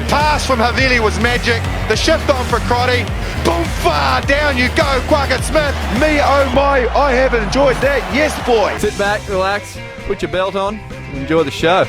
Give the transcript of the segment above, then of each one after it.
pass from Havili was magic. The shift on for Crotty. Boom, far down you go, Quackett Smith. Me, oh my, I have enjoyed that. Yes, boy. Sit back, relax, put your belt on, enjoy the show.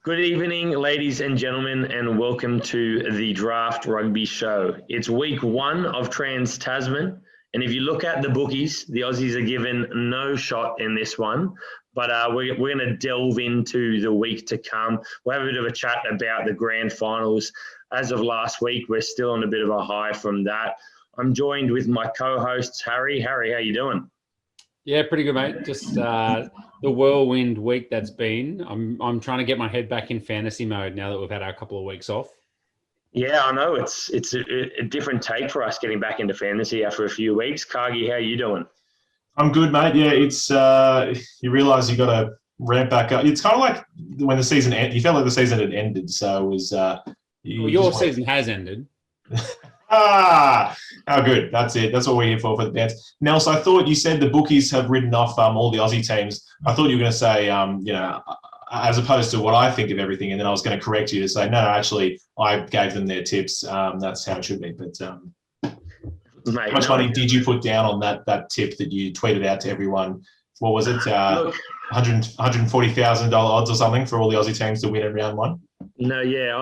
Good evening, ladies and gentlemen, and welcome to the Draft Rugby Show. It's week 1 of Trans-Tasman, and if you look at the bookies, the Aussies are given no shot in this one. But we're going to delve into the week to come. We'll have a bit of a chat about the grand finals. As of last week, we're still on a bit of a high from that. I'm joined with my co-hosts, Harry. Harry, how you doing? Yeah, pretty good, mate. Just the whirlwind week that's been. I'm trying to get my head back in fantasy mode now that we've had our couple of weeks off. Yeah, I know. It's a different take for us getting back into fantasy after a few weeks. Cargie, how you doing? I'm good, mate. Yeah, it's you realise you got to ramp back up. It's kind of like when the season ended. You felt like the season had ended, so it was. Your season has ended. How good. That's it. That's what we're here for the dance. Nels, I thought you said the bookies have ridden off all the Aussie teams. I thought you were going to say, as opposed to what I think of everything, and then I was going to correct you to say, no, actually, I gave them their tips. That's how it should be. But how much money did you put down on that tip that you tweeted out to everyone? What was it? $140,000 odds or something for all the Aussie teams to win in round 1? No, yeah,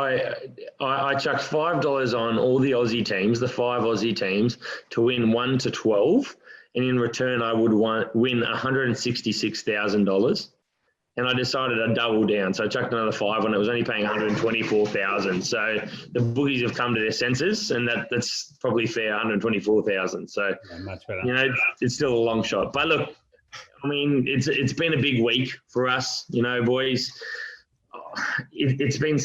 I chucked $5 on all the Aussie teams, the 5 Aussie teams, to win 1 to 12, and in return I would win $166,000. And I decided I'd double down, so I chucked another 5 on it. It was only paying $124,000. So the bookies have come to their senses, and that's probably fair, $124,000. So yeah, much better. It's still a long shot. But look, I mean, it's been a big week for us, boys. It's been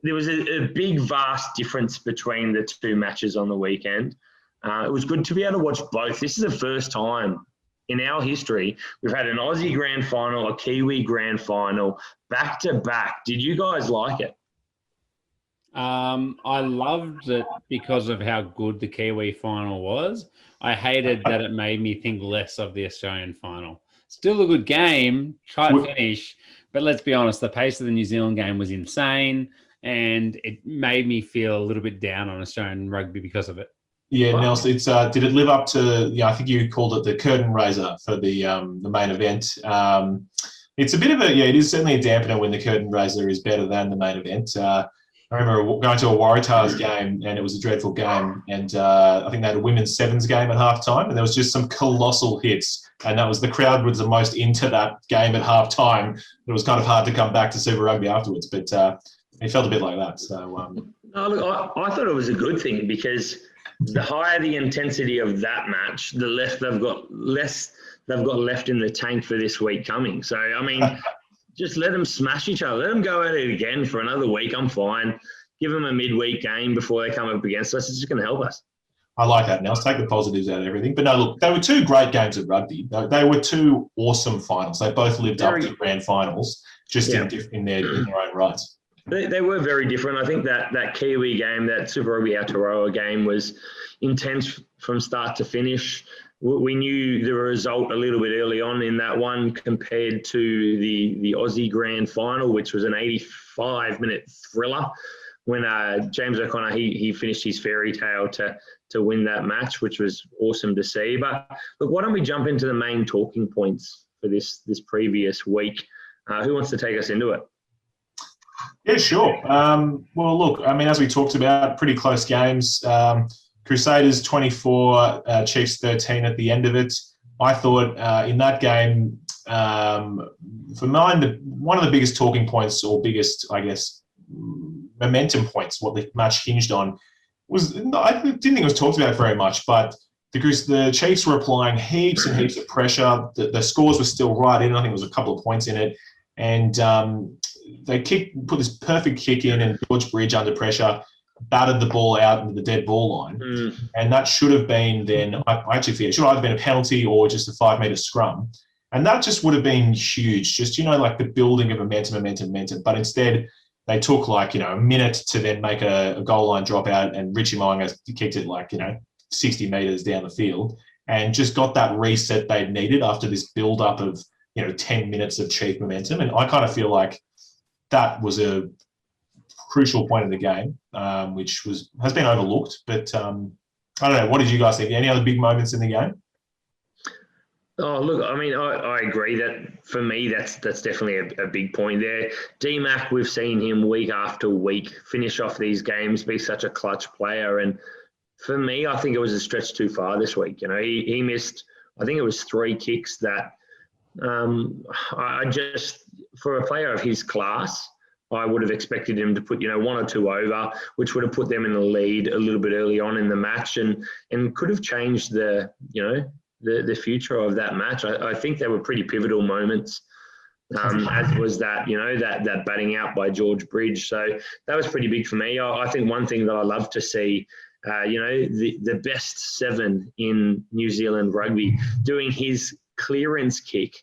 there was a big, vast difference between the two matches on the weekend. It was good to be able to watch both. This is the first time in our history we've had an Aussie grand final, a Kiwi grand final, back to back. Did you guys like it? I loved it because of how good the Kiwi final was. I hated that it made me think less of the Australian final. Still a good game, tight finish, but let's be honest, the pace of the New Zealand game was insane, and it made me feel a little bit down on Australian rugby because of it. Yeah, Nels, it's did it live up to? I think you called it the curtain raiser for the main event. It's a bit of it is certainly a dampener when the curtain raiser is better than the main event. I remember going to a Waratahs game, and it was a dreadful game. And I think they had a women's sevens game at halftime, and there was just some colossal hits. And that was the crowd was the most into that game at halftime. It was kind of hard to come back to Super Rugby afterwards, but it felt a bit like that. So, no, look, I thought it was a good thing because the higher the intensity of that match, the less they've got left in the tank for this week coming. So, I mean. Just let them smash each other. Let them go at it again for another week. I'm fine. Give them a midweek game before they come up against us. It's just going to help us. I like that. Now, let's take the positives out of everything. But no, look, they were 2 great games of rugby. They were 2 awesome finals. They both lived up to grand finals, just in their own rights. They were very different. I think that Kiwi game, that Super Rugby Aotearoa game was intense from start to finish. We knew the result a little bit early on in that one compared to the Aussie Grand Final, which was an 85-minute thriller when James O'Connor, he finished his fairy tale to win that match, which was awesome to see. But look, why don't we jump into the main talking points for this previous week? Who wants to take us into it? Yeah, sure. Well, look, I mean, as we talked about, pretty close games. Crusaders 24, Chiefs 13 at the end of it. I thought in that game, for mine, one of the biggest talking points or biggest, I guess, momentum points, what the match hinged on, was I didn't think it was talked about very much, but the Chiefs were applying heaps and heaps of pressure. The scores were still right in. I think it was a couple of points in it. And they put this perfect kick in, and George Bridge under pressure batted the ball out into the dead ball line. And that should have been then, I actually feel it should either have been a penalty or just a 5-metre scrum. And that just would have been huge, just, like the building of momentum. But instead, they took a minute to then make a goal line dropout, and Richie Mo'unga kicked it 60 metres down the field and just got that reset they'd needed after this build-up of, 10 minutes of Chief momentum. And I kind of feel like that was a crucial point of the game, which has been overlooked. But I don't know. What did you guys think? Any other big moments in the game? Oh, look, I mean, I agree that for me, that's definitely a big point there. D-Mac, we've seen him week after week finish off these games, be such a clutch player. And for me, I think it was a stretch too far this week. You know, he missed, I think it was 3 kicks that I just, for a player of his class, I would have expected him to put, 1 or 2 over, which would have put them in the lead a little bit early on in the match and could have changed the future of that match. I think they were pretty pivotal moments, as was that, that batting out by George Bridge. So that was pretty big for me. I think one thing that I love to see, the best 7 in New Zealand rugby doing his clearance kick.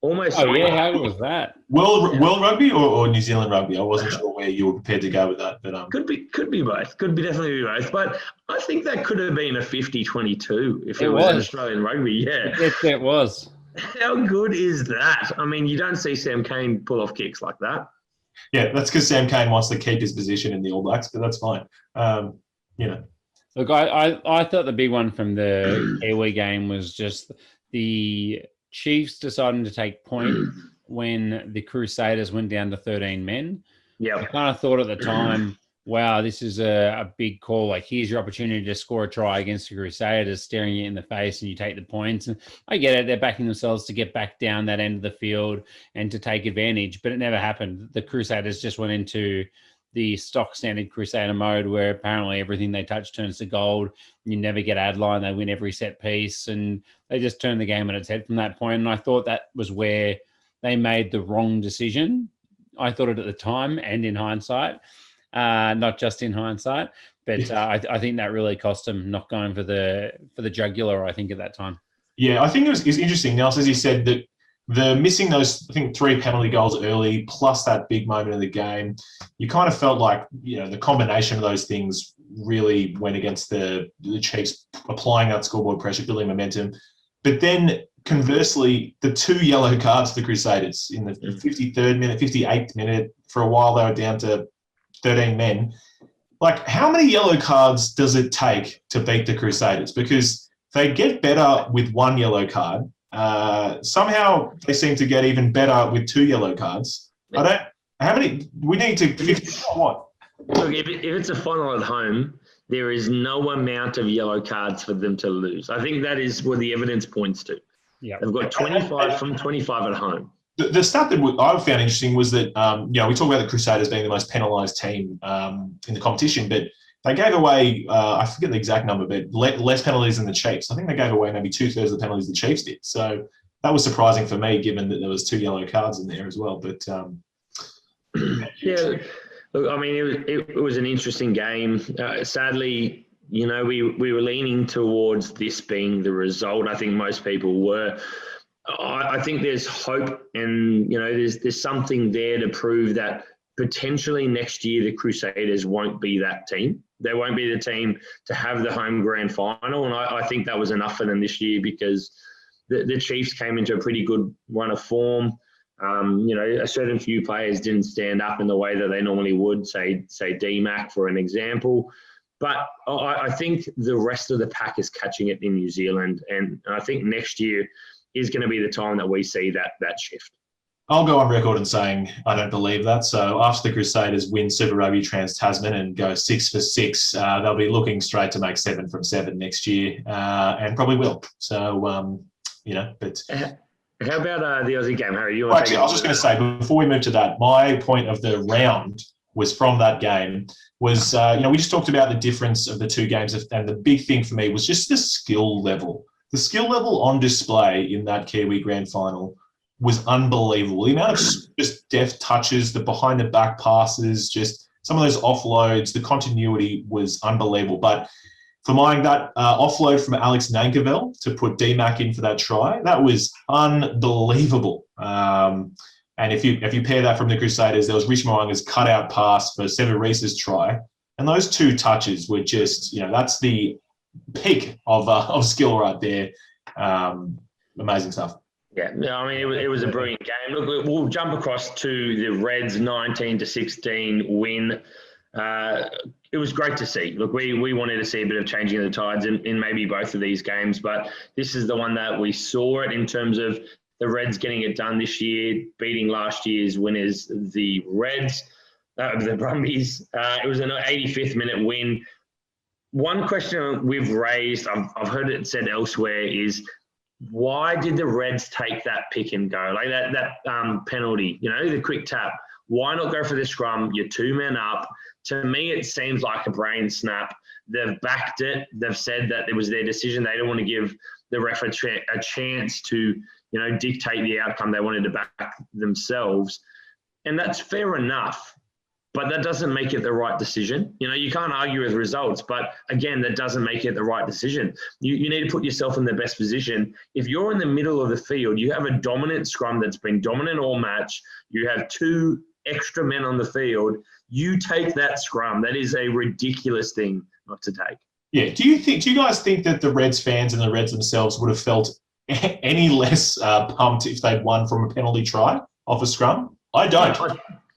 Almost. Oh, yeah, how was that? World Rugby or New Zealand Rugby? I wasn't sure where you were prepared to go with that. But Could be both. Could be definitely both. But I think that could have been a 50-22 if it was an Australian Rugby. Yeah. It was. How good is that? I mean, you don't see Sam Cane pull off kicks like that. Yeah, that's because Sam Cane wants to keep his position in the All Blacks, but that's fine. Look, I thought the big one from the Kiwi game was just the Chiefs deciding to take point when the Crusaders went down to 13 men. Yeah. I kind of thought at the time, wow, this is a big call. Like, here's your opportunity to score a try against the Crusaders, staring you in the face, and you take the points. And I get it. They're backing themselves to get back down that end of the field and to take advantage, but it never happened. The Crusaders just went into the stock standard Crusader mode where apparently everything they touch turns to gold. You never get ad line. They win every set piece, and they just turned the game on its head from that point. And I thought that was where they made the wrong decision. I thought it at the time and in hindsight, not just in hindsight, but I think that really cost them not going for the jugular, I think, at that time. Yeah, I think it's interesting, Nels, as you said, that the missing those, I think, 3 penalty goals early, plus that big moment of the game, you kind of felt like, the combination of those things really went against the Chiefs, applying that scoreboard pressure, building momentum. But then, conversely, the 2 yellow cards to the Crusaders in the 53rd minute, 58th minute, for a while they were down to 13 men. Like, how many yellow cards does it take to beat the Crusaders? Because they get better with 1 yellow card. Somehow they seem to get even better with 2 yellow cards. How many? We need to what? Look, if it's a final at home, there is no amount of yellow cards for them to lose. I think that is what the evidence points to. Yeah, they've got 25 from 25 at home. The stat that I found interesting was that we talk about the Crusaders being the most penalised team in the competition, but they gave away, I forget the exact number, but less penalties than the Chiefs. I think they gave away maybe 2/3 of the penalties the Chiefs did. So that was surprising for me, given that there was 2 yellow cards in there as well. But yeah, look, I mean, it was an interesting game. Sadly, we were leaning towards this being the result. I think most people were. I think there's hope, and there's something there to prove that potentially next year the Crusaders won't be that team. They won't be the team to have the home grand final, and I think that was enough for them this year because the Chiefs came into a pretty good run of form. A certain few players didn't stand up in the way that they normally would, say D-Mac for an example. But I think the rest of the pack is catching it in New Zealand, and I think next year is going to be the time that we see that shift. I'll go on record in saying I don't believe that. So after the Crusaders win Super Rugby Trans-Tasman and go 6 for 6, they'll be looking straight to make 7 from 7 next year, and probably will. So, but... How about the Aussie game, Harry? Actually, I was just going to say, before we move to that, my point of the round was from that game was, we just talked about the difference of the 2 games, and the big thing for me was just the skill level. The skill level on display in that Kiwi grand final was unbelievable. The amount of just deft touches, the behind-the-back passes, just some of those offloads, the continuity was unbelievable. But for mine, that offload from Alex Nankerville to put D-Mac in for that try, that was unbelievable. And if you pair that from the Crusaders, there was Rich Mo'unga's cut-out pass for Sever Reese's try. And those 2 touches were just, that's the peak of skill right there. Amazing stuff. Yeah, I mean, it was a brilliant game. Look, we'll jump across to the Reds' 19-16 win it was great to see. Look, we wanted to see a bit of changing of the tides in maybe both of these games, but this is the one that we saw it in terms of the Reds getting it done this year, beating last year's winners, the Reds, the Brumbies. It was an 85th minute win. One question we've raised, I've heard it said elsewhere, is why did the Reds take that pick and go? Like that penalty, the quick tap. Why not go for the scrum? You're 2 men up. To me, it seems like a brain snap. They've backed it. They've said that it was their decision. They don't want to give the ref a chance to, dictate the outcome. They wanted to back themselves. And that's fair enough. But that doesn't make it the right decision. You can't argue with results, but again, that doesn't make it the right decision. You need to put yourself in the best position. If you're in the middle of the field, you have a dominant scrum that's been dominant all match, you have 2 extra men on the field, you take that scrum. That is a ridiculous thing not to take. Yeah. Do you guys think that the Reds fans and the Reds themselves would have felt any less pumped if they'd won from a penalty try off a scrum? I don't.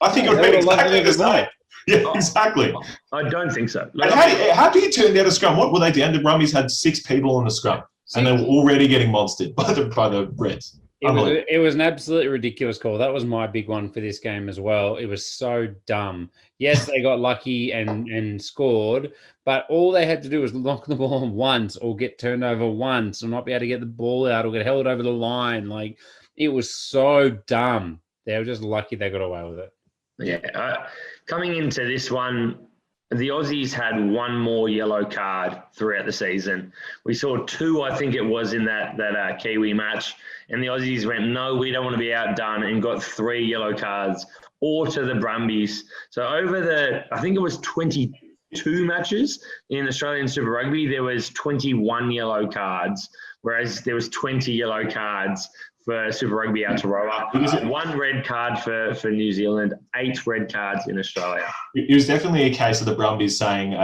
I think it would be exactly the same. Yeah, exactly. I don't think so. And how do you turn down a scrum? What were they down? The Brumbies had 6 people on the scrum, and they were already getting monstered by the Reds. It was an absolutely ridiculous call. That was my big one for this game as well. It was so dumb. Yes, they got lucky and scored, but all they had to do was knock the ball once or get turned over once or not be able to get the ball out or get held over the line. Like, it was so dumb. They were just lucky they got away with it. Yeah. Coming into this one, the Aussies had 1 more yellow card throughout the season. We saw 2, I think it was, in that Kiwi match. And the Aussies went, no, we don't want to be outdone, and got 3 yellow cards, all to the Brumbies. So over I think it was 22 matches in Australian Super Rugby, there was 21 yellow cards, whereas there was 20 yellow cards for Super Rugby Aotearoa. 1 red card for New Zealand, 8 red cards in Australia. It was definitely a case of the Brumbies saying,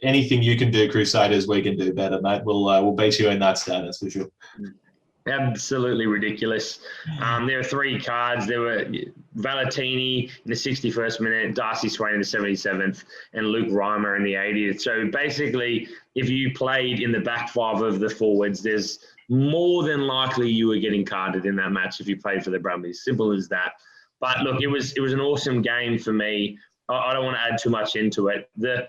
anything you can do, Crusaders, we can do better, mate. We'll beat you in that status for sure. Absolutely ridiculous. There were 3 cards. There were Valentini in the 61st minute, Darcy Swain in the 77th, and Luke Reimer in the 80th. So basically, if you played in the back 5 of the forwards, there's more than likely you were getting carded in that match if you played for the Brumbies. Simple as that. But look, it was an awesome game for me. I don't want to add too much into it. The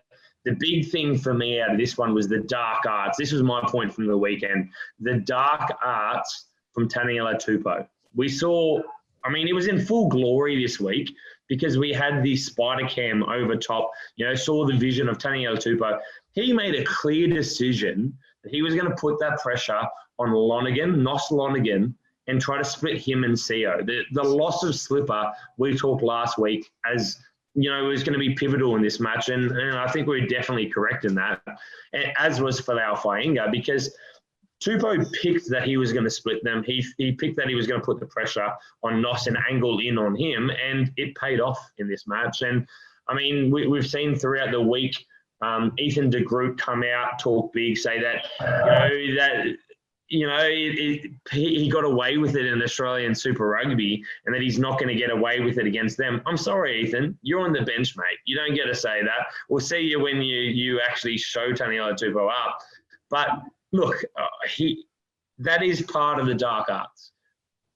big thing for me out of this one was the dark arts. This was my point from the weekend. The dark arts from Taniela Tupou. We saw, it was in full glory this week because we had the spider cam over top, saw the vision of Taniela Tupou. He made a clear decision that he was going to put that pressure on Nos Lonergan, and try to split him and CO. The loss of Slipper, we talked last week as, it was going to be pivotal in this match. And I think we were definitely correct in that, as was Folau Fainga, because Tupou picked that he was going to split them. He picked that he was going to put the pressure on Nos and angle in on him, and it paid off in this match. And, we've seen throughout the week, Ethan de Groot come out, talk big, say that, he got away with it in Australian Super Rugby and that he's not going to get away with it against them. I'm sorry, Ethan. You're on the bench, mate. You don't get to say that. We'll see you when you actually show Taniela Tupou up. But look, that is part of the dark arts.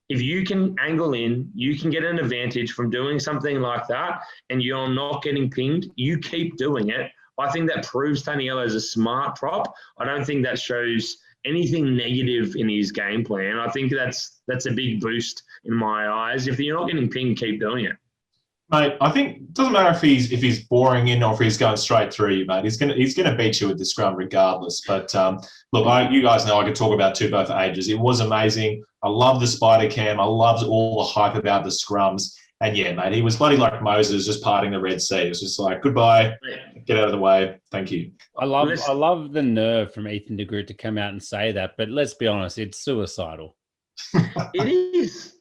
If you can angle in, you can get an advantage from doing something like that and you're not getting pinged, you keep doing it. I think that proves Taniela is a smart prop. I don't think that shows anything negative in his game plan. I think that's a big boost in my eyes. If you're not getting pinged, keep doing it. Mate, I think it doesn't matter if he's boring in or if he's going straight through you, mate. He's gonna beat you with the scrum regardless. But look, you guys know I could talk about Tupou for ages. It was amazing. I love the spider cam. I loved all the hype about the scrums. And yeah, mate, he was bloody like Moses just parting the Red Sea. It was just like, goodbye, get out of the way, thank you. I love the nerve from Ethan de Groot to come out and say that, but let's be honest, it's suicidal. It is.